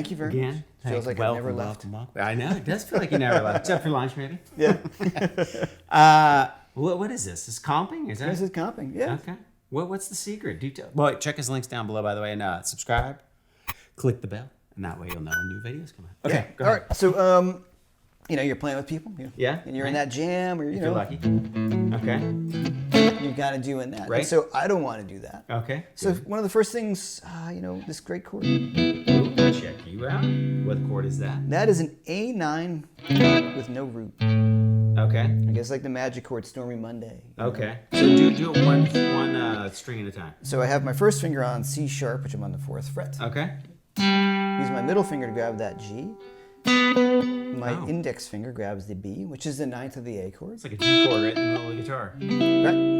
Thank you very much. Feels like I've never left. I know, it does feel like you never left. Except for lunch, maybe. Yeah. What is this? Is comping? Is that? This is comping, yeah. Okay. What's the secret? Well, check his links down below, by the way, and subscribe. Click the bell, and that way you'll know when new videos come out. Okay, go ahead. All right, so, you're playing with people. Yeah. And you're in that jam, or, if you're lucky. Okay. You're kind of doing that. Right. And so I don't want to do that. Okay. So one of the first things, this great chord. Ooh, check you out. What chord is that? That is an A9 with no root. Okay. I guess like the magic chord, Stormy Monday. Okay. So do it one string at a time. So I have my first finger on C sharp, which I'm on the 4th fret. Okay. Use my middle finger to grab that G. My index finger grabs the B, which is the 9th of the A chord. It's like a G chord right in the middle of the guitar.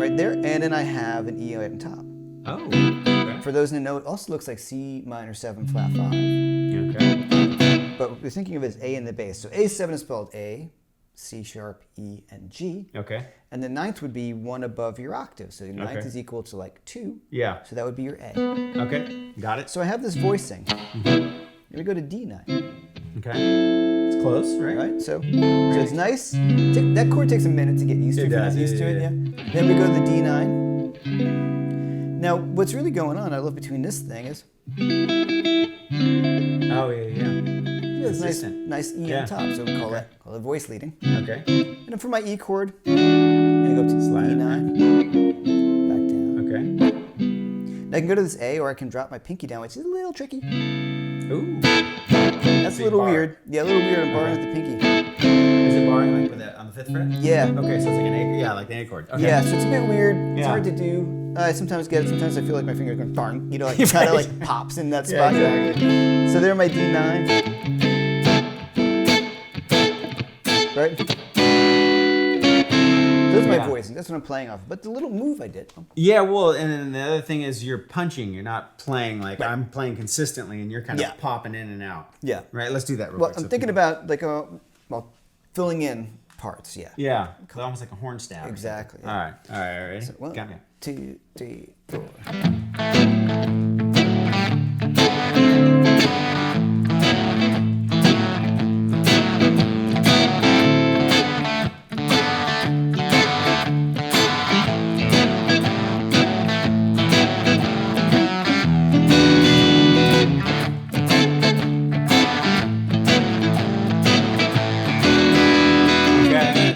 Right there. And then I have an E right on top. Oh. Okay. For those who know, it also looks like C minor 7 flat 5. Okay. But we're thinking of it as A in the bass. So A7 is spelled A, C sharp, E, and G. Okay. And the 9th would be one above your octave. So the 9th is equal to like 2. Yeah. So that would be your A. Okay. Got it. So I have this voicing. Here we go to D9. Okay. It's close, right? So it's nice. That chord takes a minute to get used to. If you're not used to it, yeah. Then we go to the D9. Now, what's really going on, I love between this thing is. Oh yeah. It's nice E on top, so we call it voice leading. Okay. And then for my E chord, I'm gonna go up to E9, back down. Okay. Now I can go to this A, or I can drop my pinky down, which is a little tricky. Ooh. That's a little weird. Yeah, a little weird. I'm barring with the pinky. Is it barring like with that on the 5th fret? Yeah. Okay, so it's like an A. Yeah, like the A chord. Okay. Yeah, so it's a bit weird. It's Yeah. hard to do. I sometimes get it. Sometimes I feel like my finger's going barn. Like it kind of like pops in that spot. Yeah, exactly. So there, my D9. Right. Those are my voicing. That's what I'm playing off. But the little move I did. Yeah, well, and then the other thing is you're punching. You're not playing like I'm playing consistently, and you're kind of popping in and out. Yeah. Right. Let's do that real Well, quick. I'm thinking about like filling in parts. Yeah. Yeah. Almost like a horn stab. Exactly. Yeah. All right. Ready? So 1, Got me. 2, 3, 4.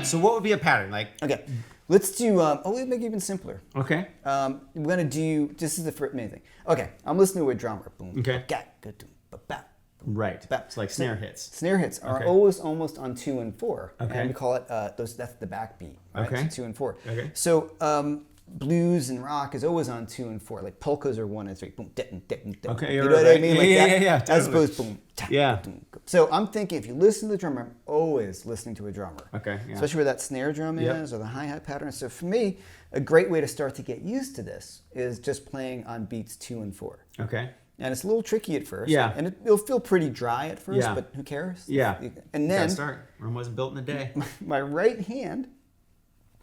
So what would be a pattern like? Okay, let's do. We'll make it even simpler. Okay. We're gonna do. This is the main thing. Okay, I'm listening to a drummer. Boom. Okay. Right. It's like snare hits. Snare hits are always almost on 2 and 4. Okay. And we call it that's the backbeat. Right? Okay. So 2 and 4. Okay. So blues and rock is always on 2 and 4. Like polkas are 1 and 3. Boom, dip, dip, dip. Okay. You know what I mean? Like that, Yeah. As Totally. opposed boom. Tap, Yeah. boom. So I'm thinking if you listen to the drummer, I'm always listening to a drummer. Okay. Yeah. Especially where that snare drum is or the hi-hat pattern. So for me, a great way to start to get used to this is just playing on beats 2 and 4. Okay. And it's a little tricky at first. Yeah. And it'll feel pretty dry at first, Yeah. but who cares? Yeah. And then Gotta start. Rome wasn't built in a day. my right hand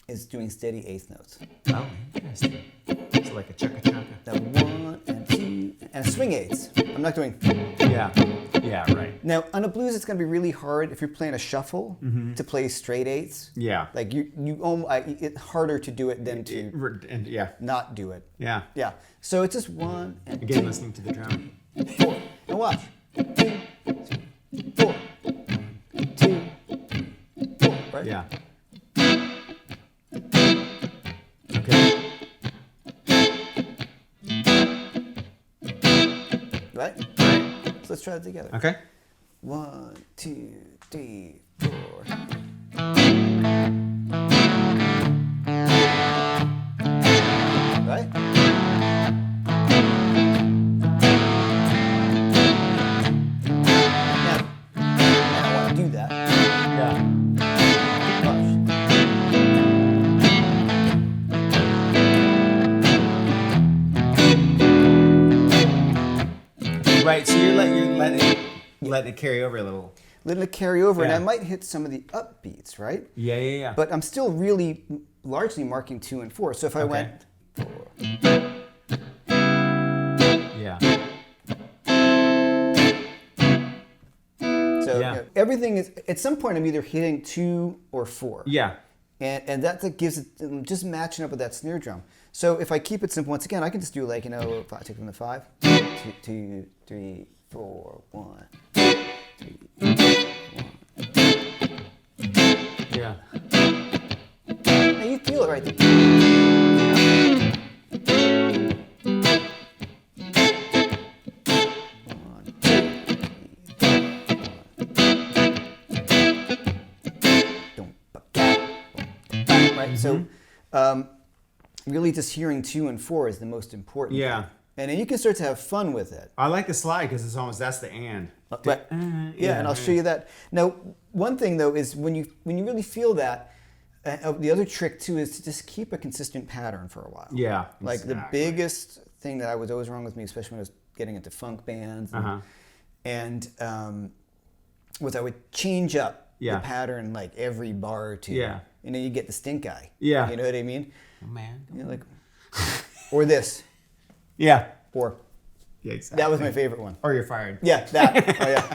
is doing steady eighth notes. Oh, interesting. It's like a chaka-chaka. That 1 and 2 and swing eighths. I'm not doing. Yeah. Yeah. Right. Now on a blues, it's going to be really hard if you're playing a shuffle to play straight eighths. Yeah. Like it's harder to do it than to not do it. Yeah. Yeah. So it's just 1 and Again, 2, listening to the drum. 4. And watch. 2, 4. 2, 4. Right. Yeah. Okay. Right? So let's try it together. Okay. 1, 2, 3, 4. Right? Now I want to do that. Yeah. Right. So you're letting it carry over a little. Letting it carry over, and Yeah. I might hit some of the upbeats, right? Yeah. But I'm still really largely marking 2 and 4. So if I went 4, Yeah. So everything is, at some point I'm either hitting 2 or 4. Yeah. And that gives it, just matching up with that snare drum. So if I keep it simple, once again, I can just do like, if I take from the 5, 2, 3, 4, 1, 2, 3, 1. Yeah. Now you feel it right there. Right, so really just hearing 2 and 4 is the most important. Yeah. thing. And then you can start to have fun with it. I like the slide because it's almost, that's the and. Right. Yeah, and I'll show you that. Now, one thing though is when you really feel that, the other trick too is to just keep a consistent pattern for a while. Yeah. Like the biggest thing that was always wrong with me, especially when I was getting into funk bands, and was I would change up the pattern like every bar or 2. Yeah. And then you get the stink eye. Yeah. You know what I mean? Oh man. You know, like, or this. Yeah. Or. Yeah, exactly. That was my favorite one. Or you're fired. Yeah, that. Oh yeah.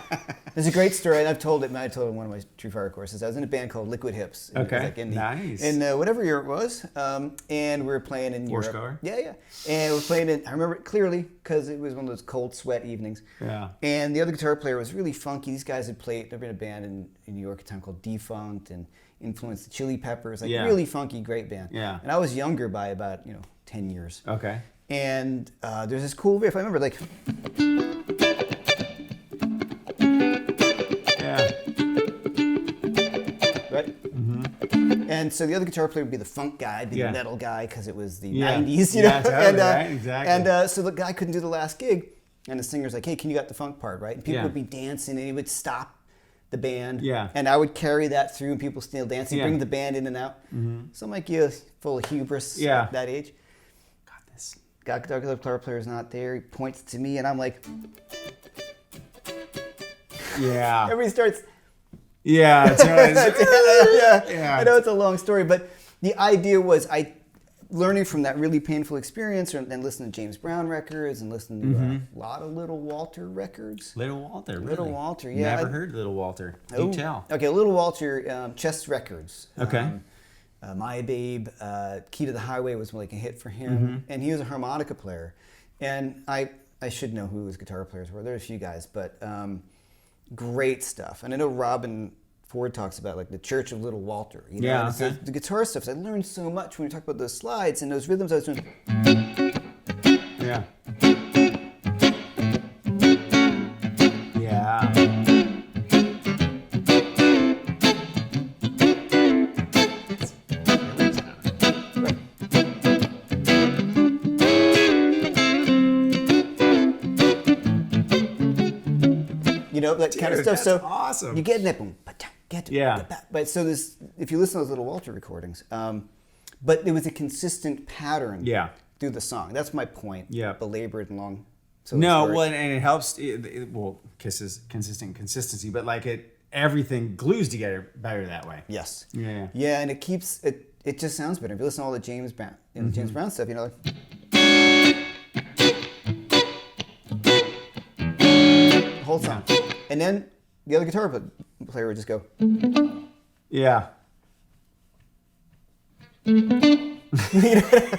There's a great story, and I've told it in one of my True Fire courses. I was in a band called Liquid Hips. Okay. Nice. In whatever year it was, and we were playing in Europe. Warskar? Yeah. And we were playing in, I remember it clearly, because it was one of those cold sweat evenings. Yeah. And the other guitar player was really funky. These guys had played, they've been in a band in New York at a time called Defunct, and influenced the Chili Peppers. Like, really funky, great band. Yeah. And I was younger by about, 10 years. Okay. And there's this cool riff. I remember, like... Right? Mm-hmm. And so the other guitar player would be the funk guy, the metal guy, because it was the 90s, you know? Yeah, totally, right? Exactly. And so the guy couldn't do the last gig, and the singer's like, hey, can you get the funk part, right? And people would be dancing, and he would stop the band. Yeah. And I would carry that through, and people still dancing, bring the band in and out. Mm-hmm. So I'm like, full of hubris at that age. Got this. The guitar player's not there. He points to me, and I'm like... Yeah. Everybody starts... Yeah, it's yeah. I know it's a long story, but the idea was learning from that really painful experience, and listening to James Brown records, and listening to a lot of Little Walter records. Little Walter, really? Little Walter, yeah. Never heard Little Walter. You tell. Okay, Little Walter, Chess Records. Okay. My Babe, Key to the Highway was like a hit for him, and he was a harmonica player. And I should know who his guitar players were. There were a few guys, but... great stuff. And I know Robin Ford talks about like the Church of Little Walter. The guitar stuff. I learned so much when we talk about those slides and those rhythms I was doing. Yeah. That kind of stuff. That's so awesome. You get in that boom, but so this, if you listen to those Little Walter recordings, but there was a consistent pattern through the song. That's my point. Yeah. Belabored and long. So and it helps. Consistent consistency, but like everything glues together better that way. Yes. Yeah. Yeah, and it keeps it. It just sounds better. If you listen to all the James Brown, James Brown stuff, like. Whole song. And then the other guitar player would just go. Yeah. That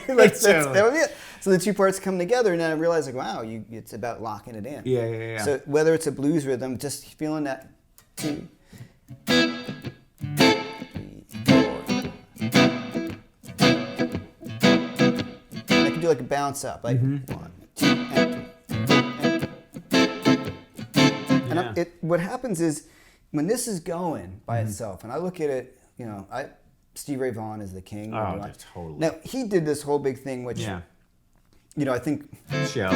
would be it. So the two parts come together, and then I realized, like, wow, it's about locking it in. Yeah. So whether it's a blues rhythm, just feeling that 2, 3, 4. I can do like a bounce up, like 1, 2, and 3. And what happens is when this is going by itself, and I look at it, Steve Ray Vaughan is the king. Oh, totally. Now, he did this whole big thing, which, I think... Show.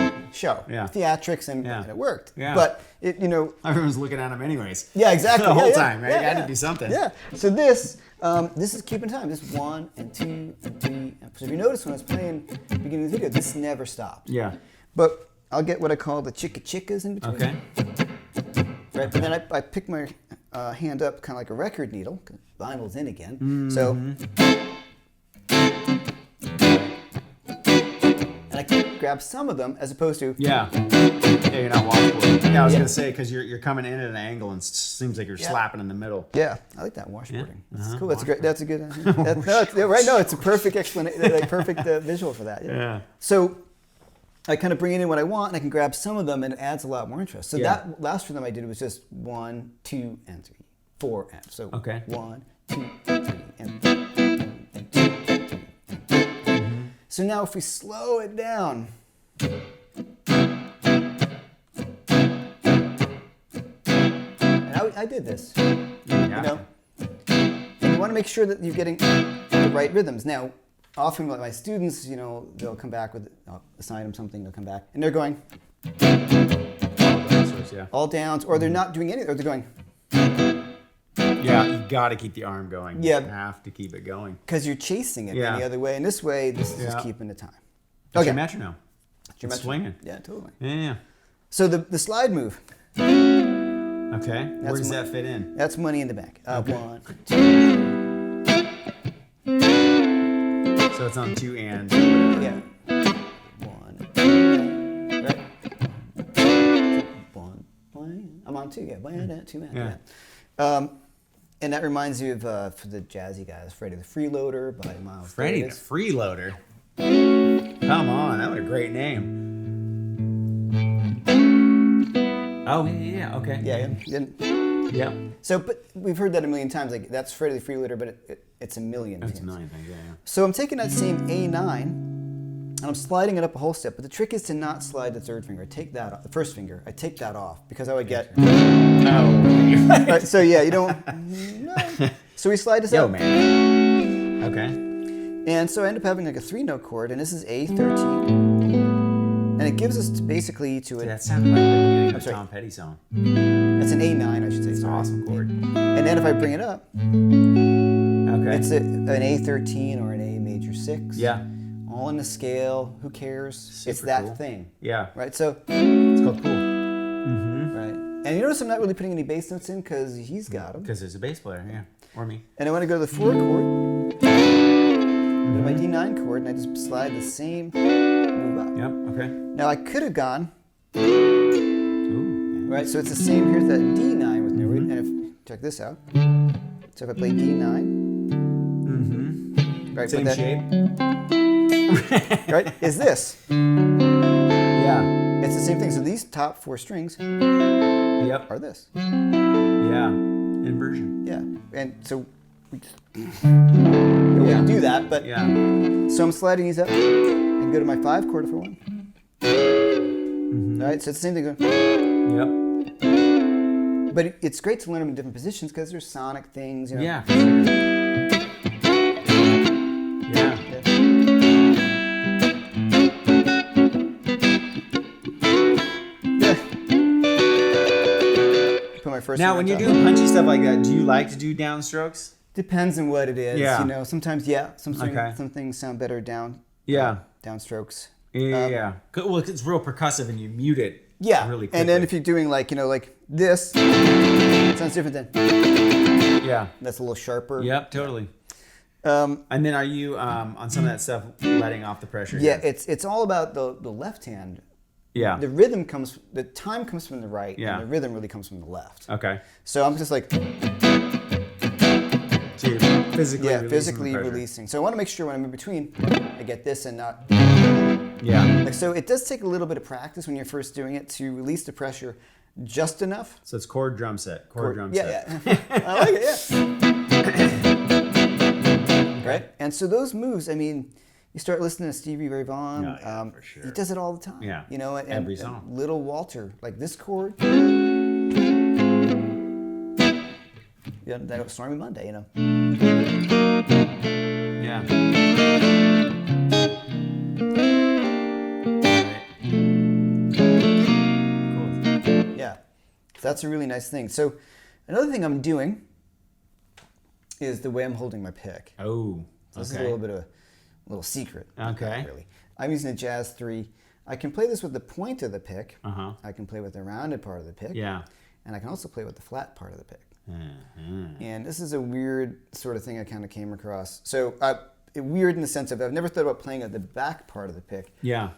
Yeah. Theatrics, and it worked. Yeah. But, everyone's looking at him anyways. Yeah, exactly. The whole time, right? You had to do something. Yeah. So this is keeping time. This 1 and 2 and 3. So if you notice when I was playing at the beginning of the video, this never stopped. Yeah. But I'll get what I call the chicka-chickas in between. Okay. Right, but then I pick my hand up kind of like a record needle. Vinyl's in again. So, and I grab some of them as opposed to Yeah, you're not washboarding. Yeah, I was Yeah. gonna say because you're coming in at an angle and it seems like you're slapping in the middle. Yeah, I like that washboarding. That's Uh-huh. cool. That's great. That's a good. Right? No, it's a perfect explanation. Like perfect visual for that. Yeah. So I kind of bring it in what I want, and I can grab some of them, and it adds a lot more interest. So Yeah. that last rhythm I did was just 1, 2, and 3, 4, and so Okay. 1, 2, 3, and 1, and 2, 3, and 2. So now if we slow it down. And I did this, you know, and you want to make sure that you're getting the right rhythms. Now, often with my students, you know, they'll come back with, I'll assign them something, they'll come back, and they're going all downs, or they're not doing anything, or they're going. Yeah, you got to keep the arm going. Yeah. You have to keep it going. Because you're chasing it Yeah. any other way. And this way, this is just keeping the time. It's your metronome. It's your It's metronome. swinging. Yeah, totally. Yeah. So the slide move, Okay. Where does that fit in? that's Money in the Bank. Okay. 1, So it's on 2 and. yeah. 1, right? 1, I'm on 2, yeah. 1, 2, man. Yeah. Yeah. And that reminds you of, for the jazzy guys, Freddie the Freeloader by Miles Freddie the Davis. Freeloader. Come on, that was a great name. Oh, yeah, okay. Yeah. Yeah. So, but we've heard that a million times. Like, that's Freddie the Freeloader, but it's a million. That's a tunes. million things, yeah. So I'm taking that same A9 and I'm sliding it up a whole step. But the trick is to not slide the third finger. I take that off, the first finger. I take that off because I would get. Oh, Right, so yeah, you don't. No. So we slide this Yo, up. man. Okay. And so I end up having like a 3-note chord, and this is A13. And it gives us basically to That it. sounded like the beginning of a sorry. Tom Petty song. It's an A9, I should say. It's an sorry. awesome chord. And then if I bring it up, Okay. it's an A13 or an A major 6. Yeah. All in the scale. Who cares? It's Super that cool. thing. Yeah. Right. So. It's called cool. Right. And you notice I'm not really putting any bass notes in because he's got them. Because there's a bass player, yeah. Or me. And I want to go to the 4 chord, go to my D9 chord, and I just slide the same move up. Yep, okay. Now I could have gone, Ooh. right? So it's the same. Here's that D9 with no root. And if check this out. So if I play D9, right? Same but that, shape. right? Is this? Yeah. It's the same thing. So these top 4 strings Yep. are this. Yeah. Inversion. Yeah. And so we just we Yeah. can do that, but Yeah. so I'm sliding these up and go to my 5 chord if I want. All right, so it's the same thing. Yep. But it's great to learn them in different positions because there's sonic things. You know. Yeah. For sure. Yeah. Put my first. Now, one when on you're top. doing punchy stuff like that, do you like to do downstrokes? Depends on what it is. Yeah. You know, sometimes some Okay. some things sound better Yeah. downstrokes. Yeah. Well, it's real percussive and you mute it. Yeah. Really quickly. And then if you're doing like this, it sounds different than Yeah. that's a little sharper. Yep. Totally. Um, And then are you on some of that stuff letting off the pressure? yeah, here? it's all about the left hand. Yeah. The time comes from the right, Yeah. and the rhythm really comes from the left. Okay. So I'm just like, So you're physically releasing physically the pressure. releasing. So I want to make sure when I'm in between, I get this and not. Yeah. Like, so it does take a little bit of practice when you're first doing it to release the pressure just enough. So it's chord drum set. Chord drum Yeah, set. yeah. I like it, yeah. Right? And so those moves, I mean, you start listening to Stevie Ray Vaughan. Oh, yeah, for sure. He does it all the time. Yeah. You know, and Every song. Little Walter, like this chord. Yeah, that was Stormy Monday, you know. Yeah. Cool. Yeah. So that's a really nice thing. So another thing I'm doing is the way I'm holding my pick. Oh. So this is a little bit of a little secret. Okay. Not really. I'm using a Jazz 3. I can play this with the point of the pick. Uh-huh. I can play with the rounded part of the pick. Yeah. And I can also play with the flat part of the pick. Uh-huh. And this is a weird sort of thing I kind of came across. So weird in the sense of I've never thought about playing at the back part of the pick. Yeah.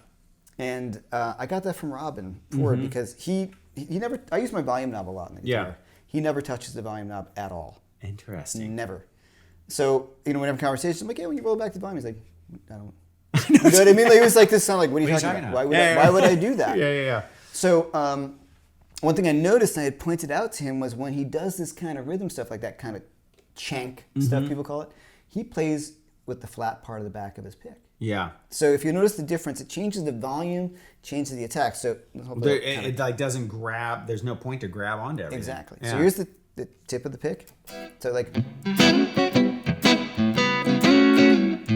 And I got that from Robin Ford because he never. I use my volume knob a lot in the guitar. Yeah. He never touches the volume knob at all. Interesting. Never. So when we have conversations, I'm like, yeah, when you roll back the volume, he's like, I don't. You know what I mean? Like, it was like this sound like, what are you talking about? Why would I do that? Yeah. So one thing I noticed I had pointed out to him was when he does this kind of rhythm stuff, like that kind of chank stuff people call it, he plays with the flat part of the back of his pick. Yeah. So if you notice the difference, it changes the volume, changes the attack. So it like doesn't grab. There's no point to grab onto everything. Exactly. Yeah. So here's the tip of the pick. So like.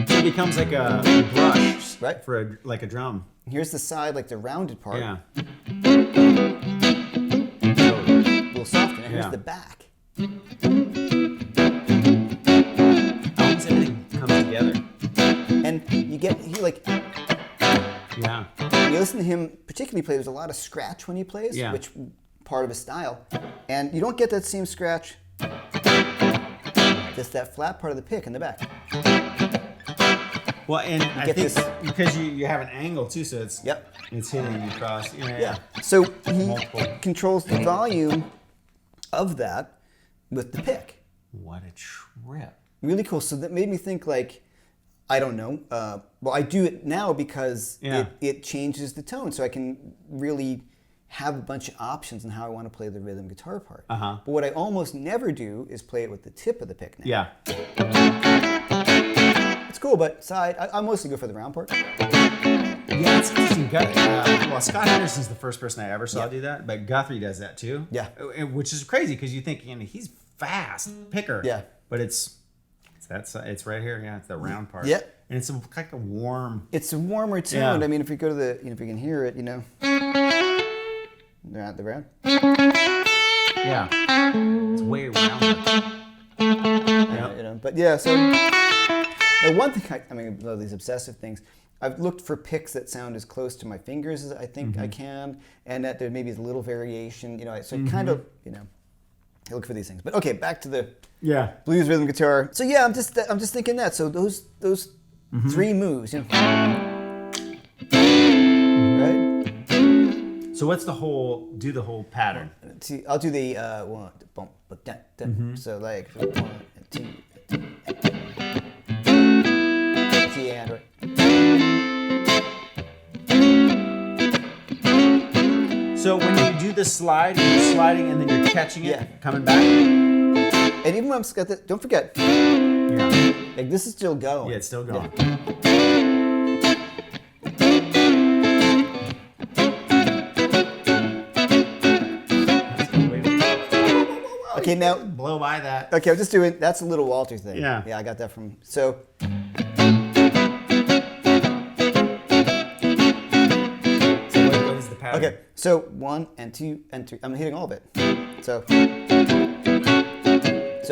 So it becomes like a brush, right? For like a drum. Here's the side, like the rounded part. Yeah. A little softer. And here's the back. Almost everything comes together. And you get Yeah. you listen to him particularly play. There's a lot of scratch when he plays, which part of his style, and you don't get that same scratch. Just that flat part of the pick in the back. Well, and I think this because you have an angle too, so it's it's hitting across. Yeah. So he controls the volume of that with the pick. What a trip! Really cool. So that made me think like, I don't know. Well, I do it now because it changes the tone, so I can really have a bunch of options on how I want to play the rhythm guitar part. But what I almost never do is play it with the tip of the pick now. Yeah. It's cool, but side, I mostly go for the round part. Yeah, it's interesting. Well, Scott Henderson's the first person I ever saw do that, but Guthrie does that too. Yeah. Which is crazy because you think he's fast picker. Yeah. But it's right here. Yeah, it's the round part. Yeah. And it's like a warm. It's a warmer tone. I mean, if you go to if you can hear it, they're at the round. Yeah. It's way rounder. But yeah, so now one thing I mean, these obsessive things. I've looked for picks that sound as close to my fingers as I think I can, and that there maybe is a little variation. So kind of I look for these things. But okay, back to the blues rhythm guitar. So yeah, I'm just thinking that. So those three moves, right? So what's the whole pattern? I'll do the one, bump, da, da. So like 1 and 2, C and right. So when you do the slide, you're sliding and then you're catching it, coming back. And even when I'm got that, don't forget. Yeah. Like this is still going. Yeah, it's still going. Okay, now blow by that. Okay, I'm just doing. That's a Little Walter thing. Yeah. Yeah, I got that from. So. What is the pattern? Okay, so 1 and 2 and 3. I'm hitting all of it. So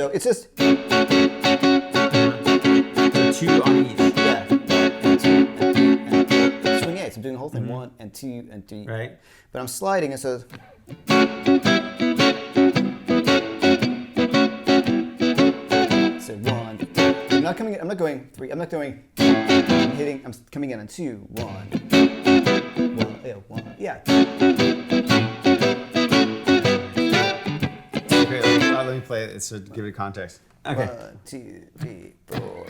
it's just. So 2 on each. Yeah. And 2 and 3 and 4. Swing eights. I'm doing the whole thing. 1 and 2 and 3. Right. But I'm sliding, and so. So 1. I'm not going 3. I'm not going. I'm hitting. I'm coming in on 2. 1. 1. Yeah. 1. Yeah. Okay, let me play it so give it context. Okay. 1, 2, 3, 4.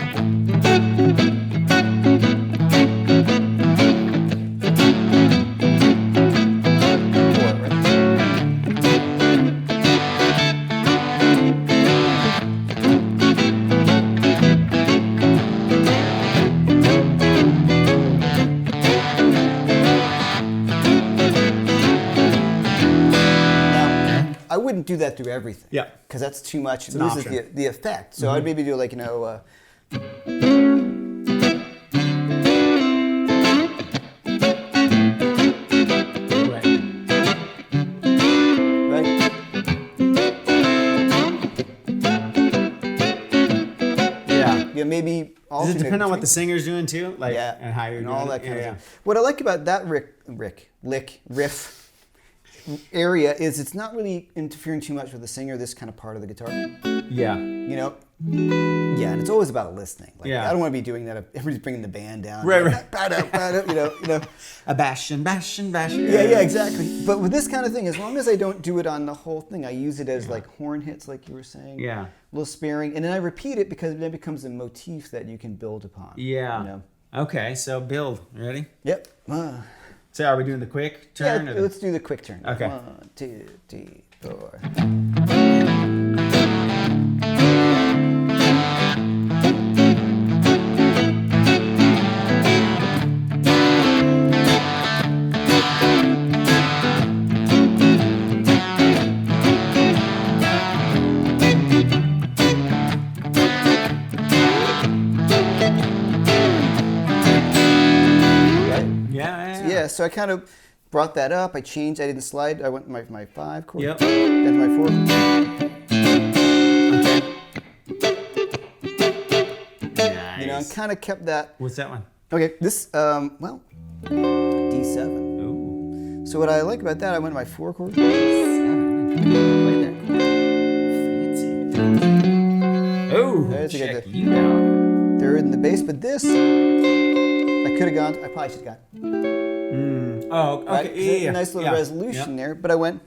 I wouldn't do that through everything. Yeah. Because that's too much. It an loses option. the effect. So I'd maybe do like, right? Yeah, maybe. Does it depend on what the singer's doing too? Like, Yeah, and how you're and doing all that it? kind of stuff. What I like about that riff area is it's not really interfering too much with the singer, this kind of part of the guitar. Yeah. Yeah, and it's always about listening. Like, Yeah. I don't want to be doing that if everybody's bringing the band down. Right, like, right. Ba-da, you know. A bastion. Yeah, exactly. But with this kind of thing, as long as I don't do it on the whole thing, I use it as like horn hits, like you were saying. Yeah. A little sparing, and then I repeat it because it then becomes a motif that you can build upon. Yeah. You know? Okay, so build. Ready? Yep. So are we doing the quick turn? Yeah, or the... let's do the quick turn. Okay. 1, 2, 3, 4. Yeah, so I kind of brought that up. I changed. I didn't slide. I went my 5 chord. Yep. Then my 4. Nice. You know, I kind of kept that. What's that one? Okay, this D7. Ooh. So what I like about that, I went to my 4 chord. 7. Play that chord. Fancy. Oh, There's a good check you out. Third in the bass, but this I could have gone. I probably should have gone. Oh, okay. Right? Yeah. Nice little resolution there, but I went.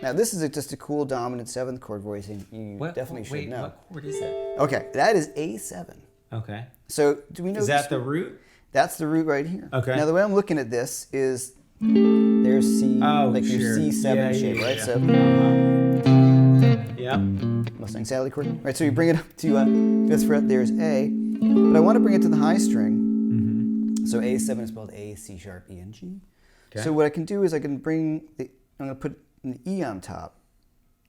Now this is just a cool dominant 7th chord voicing. You definitely should know. What chord is that? Okay, that is A7. Okay. So do we know? Is that the root? That's the root right here. Okay. Now the way I'm looking at this is there's C, like your C7 shape, right? Yeah. So yeah. Mustang Sally chord. Right. So you bring it up to 5th fret. There's A, but I want to bring it to the high string. So A7 is spelled A, C sharp, E, and G. Okay. So what I can do is I can I'm going to put an E on top.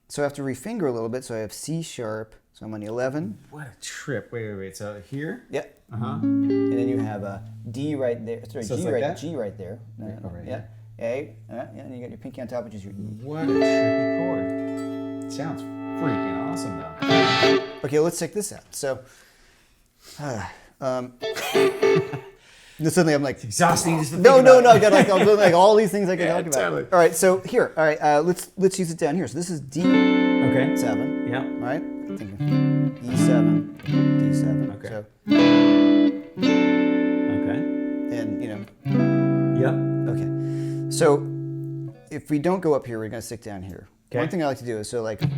So I have to refinger a little bit. So I have C sharp. So I'm on the 11. What a trip. Wait. So here? Yep. Uh-huh. And then you have a D right there. Sorry, So it's G like right that? G right there. Right over Yeah. A. Yeah, and you got your pinky on top, which is your E. What a trippy chord. Sounds freaking awesome, though. Okay, let's check this out. So, suddenly I'm like Exhausting just to think no. about I got like I'm doing like all these things I can talk about. totally. All right, so here, all right, let's use it down here. So this is D7. Okay. Yeah. All right, thinking E7, D7. Okay. So, Okay. and you know. Yep. Okay. So if we don't go up here, we're gonna stick down here. Okay. One thing I like to do is so like. Ooh.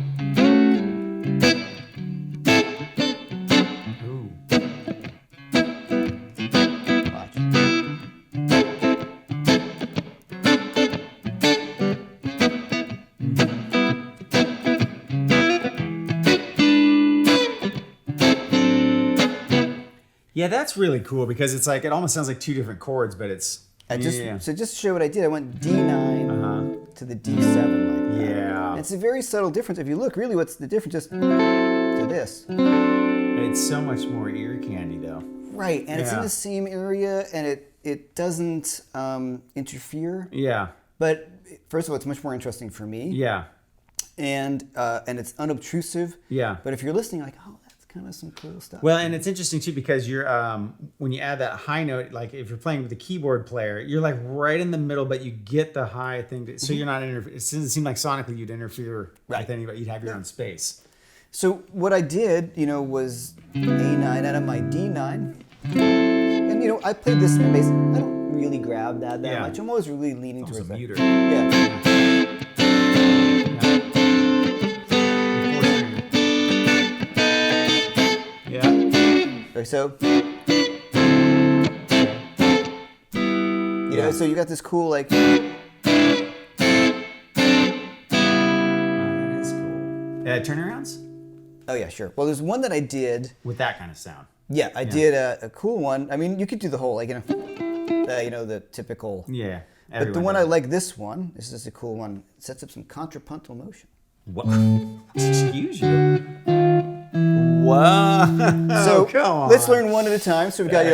Watch. Yeah, that's really cool because it's like it almost sounds like two different chords, but it's So just to show what I did, I went D9 to the D7 like that. Yeah. And it's a very subtle difference. If you look, really, what's the difference? Just to this. It's so much more ear candy though. Right, and it's in Yeah. the same area, and it doesn't interfere. Yeah. But first of all, it's much more interesting for me. Yeah. And it's unobtrusive. Yeah. But if you're listening, like, oh, that's kind of some cool stuff. Well, and it's interesting too because you're when you add that high note, like if you're playing with a keyboard player, you're like right in the middle, but you get the high thing. So you're not it doesn't seem like sonically you'd interfere with anybody. You'd have your own space. So what I did, was A9 out of my D9, and I played this in the bass. I don't really grab that much. I'm always really leaning Almost towards a that. muter. Yeah. Yeah. Okay, so so you got this cool like. Oh, that is cool. Turnarounds? Oh yeah, sure. Well, there's one that I did. With that kind of sound. Yeah, I did a cool one. I mean, you could do the whole the typical. Yeah. But the one I like, this one. This is a cool one. It sets up some contrapuntal motion. What? Excuse you. Wow. So come on. let's learn one at a time. So we've got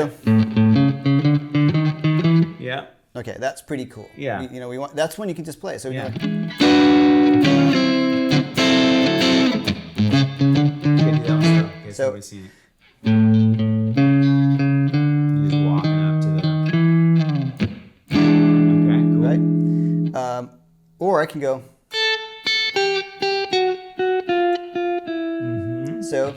Yeah. Okay, that's pretty cool. Yeah. We want that's one you can just play. So Yeah. we So we see it. You're just walking up to the. Okay, cool. right? Or I can go. So.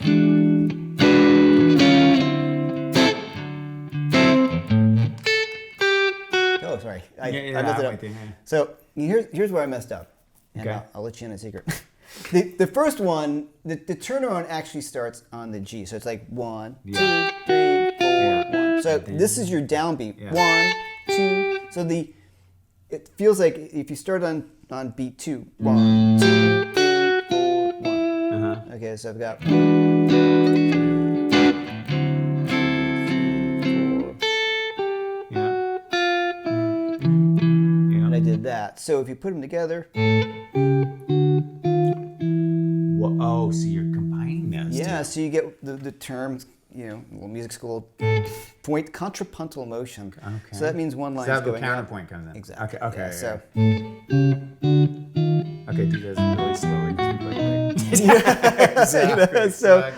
Oh, sorry. I messed it up. So here's where I messed up. And Okay. I'll let you in a secret. The first one, the turnaround actually starts on the G. So it's like 1, 2, 3, 4, 1. So this is your downbeat. Yeah. 1, 2. So it feels like if you start on beat 2, 1, 2, 3, 4, 1. Okay, so I've got 1, 2, 3, 4. Yeah. And I did that. So if you put them together. Oh, so you're combining those Yeah, two. so you get the terms, little music school, point contrapuntal motion. Okay. So that means one line So is that's where going counterpoint up. comes in. Exactly. Okay. Yeah, so. Okay, do those really slowly. Exactly. So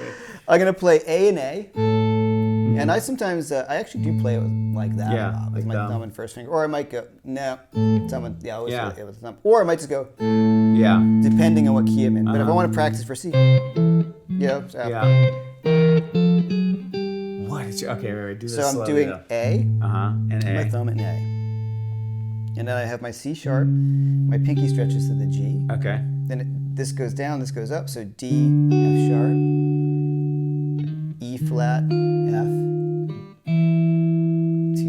I'm gonna play A and A, and I sometimes I actually do play it like that. Yeah, a lot, with like my thumb. thumb and first finger, or I might go thumb and always Yeah. play it with thumb, or I might just go Yeah. depending on what key I'm in. But if I want to practice for C, so. Yeah. What? Okay, wait, do this So I'm slowly, doing though. A. And My A. thumb and A. And then I have my C sharp, my pinky stretches to the G. Okay. Then this goes down, this goes up, so D, F sharp, E flat, F, to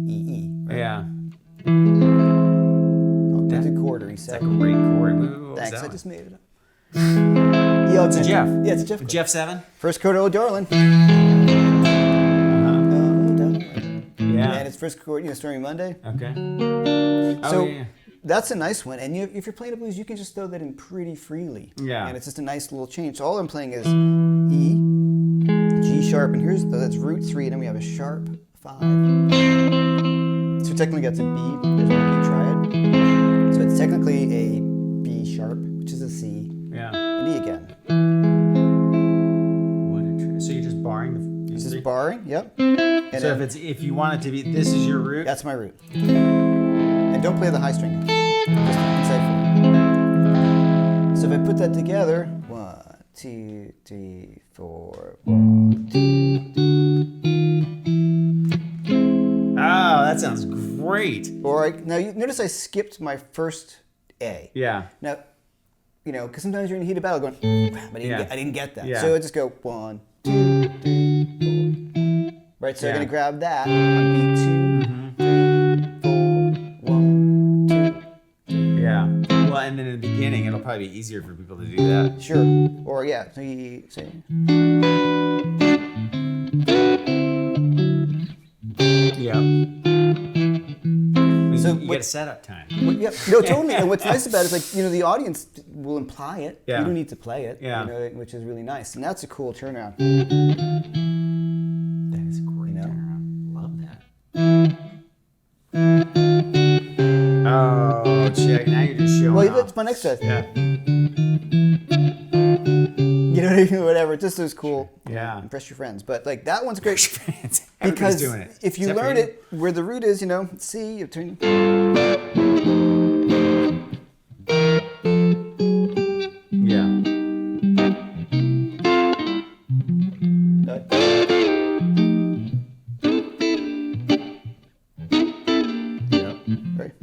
E, E. Right? Yeah. I'll put the chord It's reset. like a great chord. Thanks, I just made it up. It's a Jeff. Yeah, it's a Jeff chord. Jeff 7? First chord, oh darling. Oh, darling. Yeah. And it's first chord, Stormy Monday. Okay. So yeah. that's a nice one. And if you're playing a blues, you can just throw that in pretty freely. Yeah. And it's just a nice little change. So all I'm playing is E, G sharp, and that's root 3, and then we have a sharp 5. So technically that's a B. There's my B triad. So it's technically a B sharp, which is a C, Yeah. and E again. So you're just barring the. This is barring, yep. And So then if you want it to be, this is your root. that's my root. And don't play the high string. Just inside 4. So if I put that together, 1, 2, 3, 4, 1, 2. Oh, that sounds great. Or now you notice I skipped my first A. Yeah. Now, because sometimes you're in the heat of battle going, but I didn't get that. Yeah. So I just go 1, 2, 3, 4. Right, so I'm going to grab that on beat 2, 3, 4, 1, 2. Yeah. Well, and then in the beginning, it'll probably be easier for people to do that. Sure. Or yeah, so you say. Yeah. So you get a setup time. Well, yeah, no, totally. And what's nice about it is the audience will imply it. Yeah. You don't need to play it. Yeah. Which is really nice, and that's a cool turnaround. That is a great turnaround. Love that. Oh, check. Now you're just showing Well, off. that's my next test. Yeah. Whatever. Just as cool. Yeah. Impress your friends, but that one's great Everybody's because doing it. if you Except for learn you. it where the root is, C, you turn. Yeah. Right.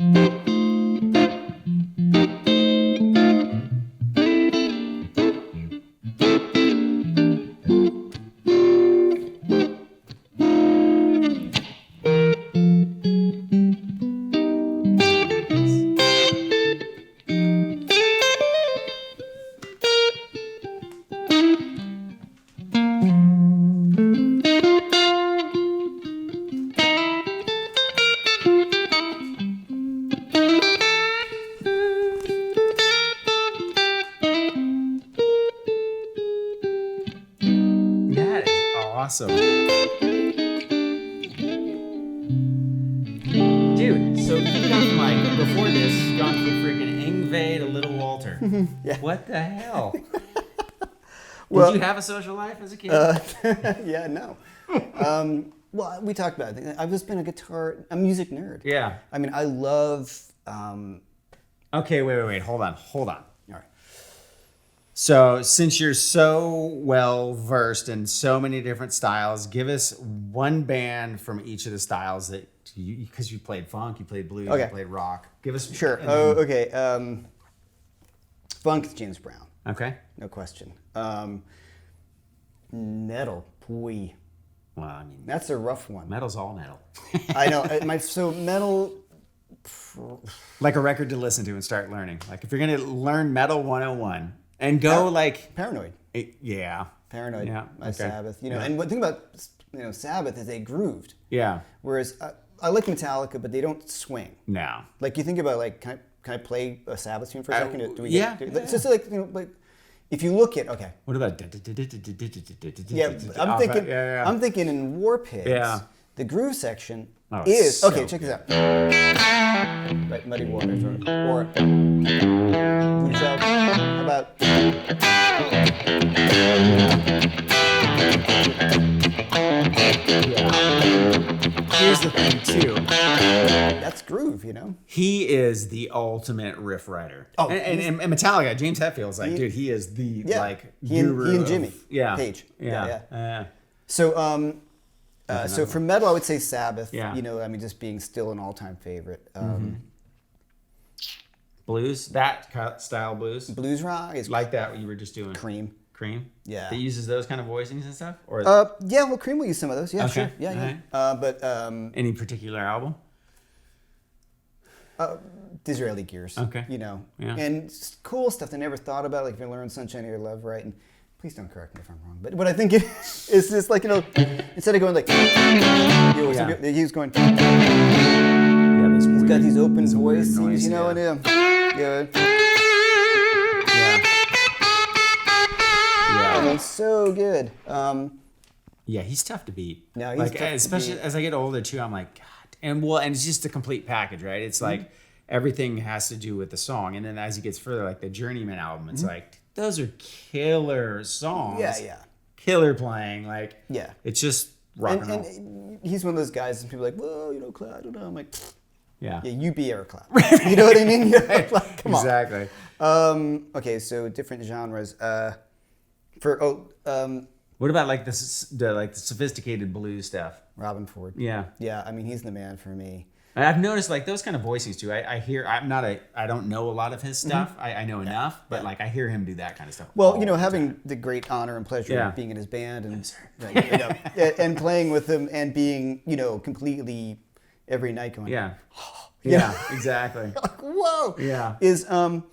That is awesome. Dude, so you've gone from before this, you've gone from freaking Ingve to Little Walter. Yeah. What the hell? Well, Did you have a social life as a kid? yeah, no. Well, we talked about it. I've just been a music nerd. Yeah. I mean, I love. Okay, wait. Hold on. All right. So since you're so well versed in so many different styles, give us one band from each of the styles that because you played funk, you played blues, you played rock. Give us Sure. Oh, okay. Funk is James Brown. Okay. No question. Metal, boy. Well, I mean, That's a rough one. metal's all metal. I know. So metal. Like a record to listen to and start learning. Like if you're gonna learn Metal 101 and go like Paranoid. yeah. Paranoid. Yeah. By Okay. Sabbath. You know, Yeah. and one thing about Sabbath is they grooved. Yeah. Whereas I like Metallica, but they don't swing. No. Like you think about like, can I play a Sabbath tune for a second? Do we yeah, Get, it's just like like if you look at What about I'm thinking in War Pigs. Yeah. The groove section Oh, is so okay. Check this out. Right, Muddy Waters or Blue Child. How about? Here's the thing too. That's groove, you know. He is the ultimate riff writer. Oh, and Metallica, James Hetfield's like, dude, he is the like he guru and Jimmy Page. Yeah. So so for metal, I would say Sabbath. Yeah. You know, I mean, just being still an all-time favorite. Blues, that style blues, Blues rock is like that what you were just doing. Cream. Yeah. That uses those kind of voicings and stuff, or yeah, well, Cream will use some of those. Yeah, Okay. sure. Yeah, yeah. But any particular album? Disraeli Gears. Okay. You know, Yeah. and cool stuff they never thought about, like if you learn Sunshine of Your Love, right? And please don't correct me if I'm wrong, but what I think it is just like, you know, instead of going like, he was going. Yeah, He's got these open voices, noise, you know, yeah. and yeah. Yeah. It's so good. Yeah, he's tough to beat. No, he's like tough to especially beat. as I get older too, I'm like, God. And it's just a complete package, right? It's like everything has to do with the song. And then as he gets further, like the Journeyman album, it's like, those are killer songs. Yeah. Killer playing. Like, Yeah. it's just rock and roll. And he's one of those guys, and people are like, well, you know, Cloud, I don't know. I'm like, Yeah. yeah, you be Eric Cloud. You know what I mean? Like, come on. Exactly. Okay, so different genres. What about like the sophisticated blues stuff? Robin Ford. Yeah. Yeah, I mean, he's the man for me. I've noticed like those kind of voicings too. I don't know a lot a stuff. I know enough, but like I hear him do that kind of stuff. Well, you know, having the great honor and pleasure of being in his band and and playing with him and being, you know, completely every night going, Yeah. Yeah. Exactly. like, whoa. Yeah. Is you know,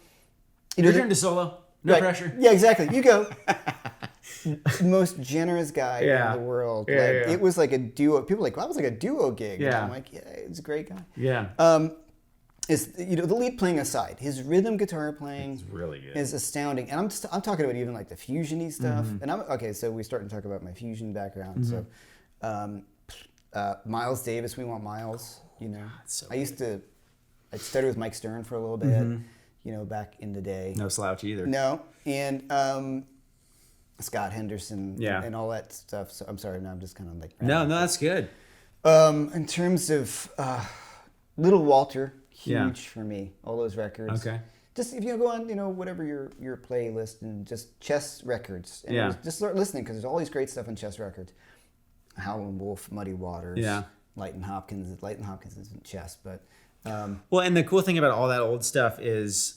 Return to solo. No right. pressure. Yeah, exactly. You go. Most generous guy in the world. Yeah, like, yeah. It was like a duo. People were like, well, that was like a duo gig. Yeah. And I'm like, yeah, he's a great guy. Yeah. Is, you know, the lead playing aside, his rhythm guitar playing It's really good. is astounding. And I'm talking about even like the fusion-y stuff. And so we started to talk about my fusion background. So Miles Davis, We Want Miles, you know. so I started with Mike Stern for a little bit, you know, back in the day. No slouch either. No. And Scott Henderson and all that stuff. So I'm sorry, no, I'm just kind of like... No, that's good. In terms of Little Walter, huge for me. All those records. Okay. Just if you go on, you know, whatever your playlist and just Chess records. And just start listening because there's all these great stuff on Chess records. Howlin' Wolf, Muddy Waters. Yeah. Lighton Hopkins isn't Chess, but... Well, and the cool thing about all that old stuff is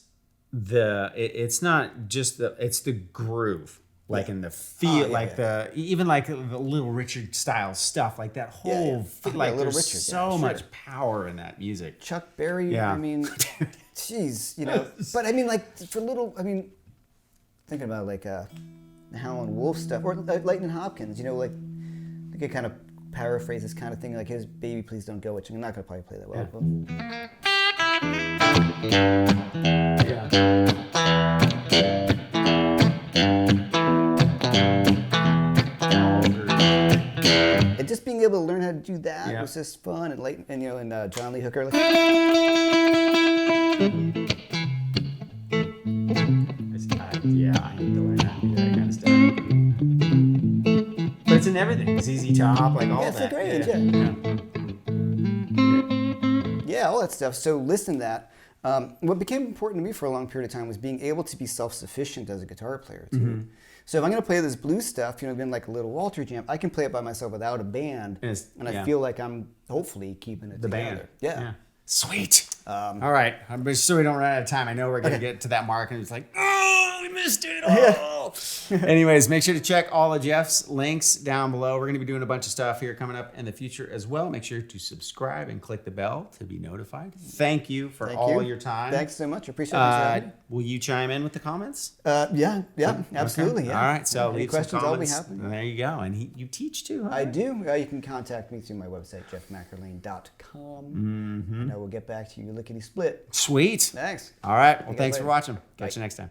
it's not just it's the groove. Like in the feel, even like the Little Richard style stuff, like that whole, like Little there's Richard, so much power in that music. Chuck Berry, I mean, jeez, you know. But I mean, like thinking about like the Howlin' Wolf stuff or Lighton Hopkins, you know, like I could kind of paraphrase this kind of thing, like his "Baby Please Don't Go," which I'm not gonna probably play that well. And just being able to learn how to do that was just fun, and you know, and John Lee Hooker. Like, I need to learn how to do that kind of stuff. But it's in everything. It's easy top, like all it's that. Great, yeah, all that stuff. So listen to that. What became important to me for a long period of time was being able to be self-sufficient as a guitar player too. So if I'm going to play this blues stuff, even like a little Walter jam, I can play it by myself without a band, and I feel like I'm hopefully keeping it together. Yeah. Sweet. All right. I'm just so we don't run out of time. I know we're going to get to that mark, and it's like, oh, we missed it all. Anyways, make sure to check all of Jeff's links down below. We're going to be doing a bunch of stuff here coming up in the future as well. Make sure to subscribe and click the bell to be notified. Thank you for all your time. Thanks so much. I appreciate it. Will you chime in with the comments? Yeah, absolutely. Okay. Yeah. All right. So any leave questions, some I'll be comments. happy. There you go. And you teach too, huh? I do. You can contact me through my website, jeffmceerlain.com, and I will get back to you lickety split. Sweet. Thanks. All right. Well, thanks for watching. Catch you next time.